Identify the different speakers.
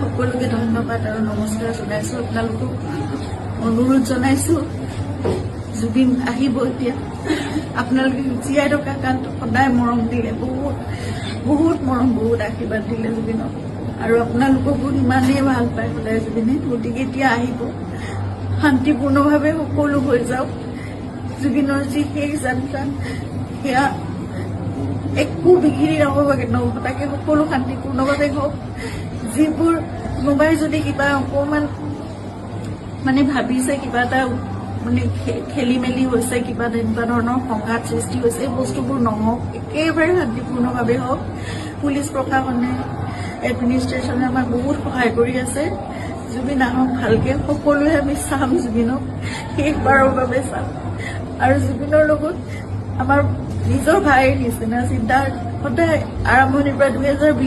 Speaker 1: সকলোকে ধন্যবাদ আৰু নমস্কাৰ জনাইছো। আপোনালোকক অনুৰোধ জনাইছো, জুবিন আহিব এতিয়া। আপোনালোকে জীয়াই থকা কালটো সদায় মৰম দিলে, বহুত বহুত মৰম, বহুত আশীৰ্বাদ দিলে জুবিনক, আৰু আপোনালোককো ইমানেই ভাল পায় সদায় জুবিনে। গতিকে এতিয়া আহিব, শান্তিপূৰ্ণভাৱে সকলো হৈ যাওক। জুবিনৰ যি শেষ যাত্ৰা, সেয়া একো বিঘিনি নঘটাকে সকলো শান্তিপূৰ্ণভাৱে হওক। যিবোৰ কোনোবাই যদি কিবা অকণমান ভাবিছে, কিবা এটা খেলি মেলি হৈছে, কিবা তেনেকুৱা ধৰণৰ সংঘাত সৃষ্টি হৈছে, এই বস্তুবোৰ নহওক, একেবাৰে শান্তিপূৰ্ণভাৱে হওক। পুলিচ প্ৰশাসনে, এডমিনিষ্ট্ৰেশ্যনে আমাক বহুত সহায় কৰি আছে। জুবিন আহক ভালকে, সকলোৱে আমি চাম, জুবিনক শেষবাৰৰ বাবে চাম। আৰু জুবিনৰ লগত আমাৰ নিজৰ ভাইৰ নিচিনা চিন্তা সদায় আৰম্ভণিৰ পৰা 2020